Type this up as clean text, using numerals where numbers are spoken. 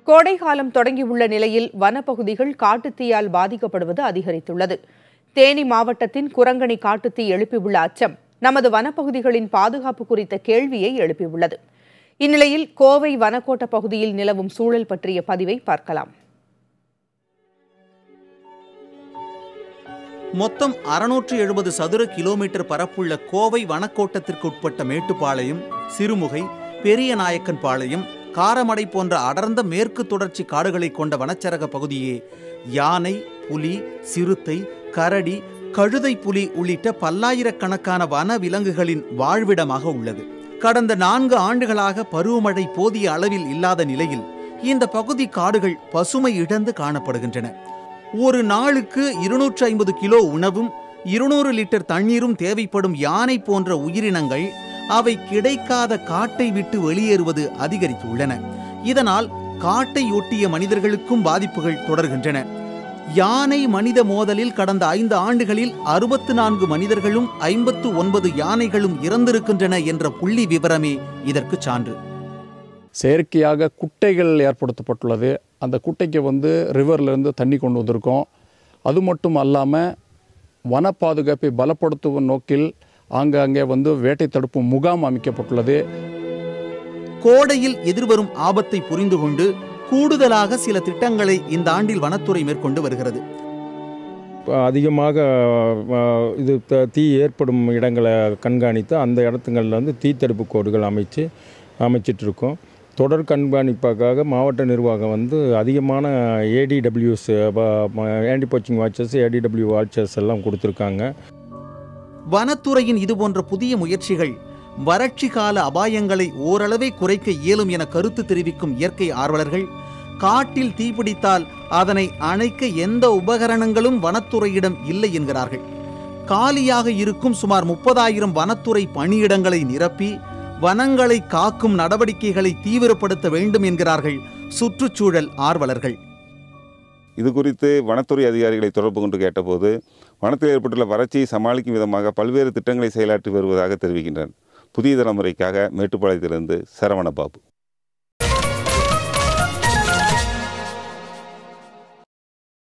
கோடை காலம் தொடங்கியுள்ள நிலையில் வனப்பகுதிகள் காட்டுத்தீயால் பாதிக்கப்படுவது அதிகரித்துள்ளது. தேனி மாவட்டத்தின் குரங்கணி காட்டுத்தீ எழுப்பியுள்ள அச்சம் நமது வனப்பகுதிகளின் பாதுகாப்பு குறித்த கேள்வியை எழுப்பியுள்ளது. இந்நிலையில் கோவை வனக்கோட்ட பகுதியில் நிலவும் சூழல் பற்றிய பதிவை பார்க்கலாம். மொத்தம் 670 சதுர கிலோமீட்டர் பரப்புள்ள கோவை வனக்கோட்டத்திற்கு உட்பட்ட மேட்டுப்பாளையம், சிறுமுகை, பெரியநாயக்கன் பாளையம், காரமடை போன்ற அடர்ந்த மேற்கு தொடர்ச்சி காடுகளை கொண்ட வனச்சரக பகுதியே யானை, புலி, சிறுத்தை, கரடி, கழுதை புலி உள்ளிட்ட பல்லாயிரக்கணக்கான வன விலங்குகளின் வாழ்விடமாக உள்ளது. கடந்த 4 ஆண்டுகளாக பருவமழை போதிய அளவில் இல்லாத நிலையில் இந்த பகுதி காடுகள் பசுமை இழந்து காணப்படுகின்றன. ஒரு நாளுக்கு 250 கிலோ உணவும் 200 லிட்டர் தண்ணீரும் தேவைப்படும் யானை போன்ற உயிரினங்கள் அவை கிடைக்காத காட்டை விட்டு வெளியேறுவது அதிகரித்துள்ளன. இதனால் காட்டை ஒட்டிய மனிதர்களுக்கும் பாதிப்புகள் தொடர்கின்றன. யானை மனித மோதலில் கடந்த 5 ஆண்டுகளில் 64 மனிதர்களும் 59 யானைகளும் இறந்திருக்கின்றன என்ற புள்ளி விவரமே இதற்கு சான்று. செயற்கையாக குட்டைகள் ஏற்படுத்தப்பட்டுள்ளது. அந்த குட்டைக்கு ரிவர்லேருந்து தண்ணி கொண்டு வந்திருக்கோம். அது மட்டும் அல்லாமல் வன பாதுகாப்பை பலப்படுத்தும் நோக்கில் ஆங்காங்கே வேட்டை தடுப்பு முகாம் அமைக்கப்பட்டுள்ளது. கோடையில் எதிர்வரும் ஆபத்தை புரிந்து கொண்டு கூடுதலாக சில திட்டங்களை இந்த ஆண்டில் வனத்துறை மேற்கொண்டு வருகிறது. அதிகமாக தீ ஏற்படும் இடங்களை கண்காணித்து அந்த இடத்துங்களில் தீ தடுப்பு கோடுகள் அமைச்சிட்ருக்கோம். தொடர் கண்காணிப்பாக மாவட்ட நிர்வாகம் அதிகமான ADWs anti poaching watchers, ADW watchers எல்லாம் கொடுத்துருக்காங்க. வனத்துறையின் இதுபோன்ற புதிய முயற்சிகள் வறட்சி கால அபாயங்களை ஓரளவே குறைக்க இயலும் என கருத்து தெரிவிக்கும் இயற்கை ஆர்வலர்கள், காட்டில் தீப்பிடித்தால் அதனை அணைக்க எந்த உபகரணங்களும் வனத்துறையிடம் இல்லை என்கிறார்கள். காலியாக இருக்கும் சுமார் 30,000 வனத்துறை பணியிடங்களை நிரப்பி வனங்களை காக்கும் நடவடிக்கைகளை தீவிரப்படுத்த வேண்டும் என்கிறார்கள் சுற்றுச்சூழல் ஆர்வலர்கள். இது குறித்து வனத்துறை அதிகாரிகளை தொடர்பு கொண்டு கேட்டபோது வனத்தில் ஏற்பட்டுள்ள வறட்சியை சமாளிக்கும் விதமாக பல்வேறு திட்டங்களை செயலாற்றி வருவதாக தெரிவிக்கின்றனர். புதிய தலைமுறைக்காக மேட்டுப்பாளையத்திலிருந்து சரவணபாபு.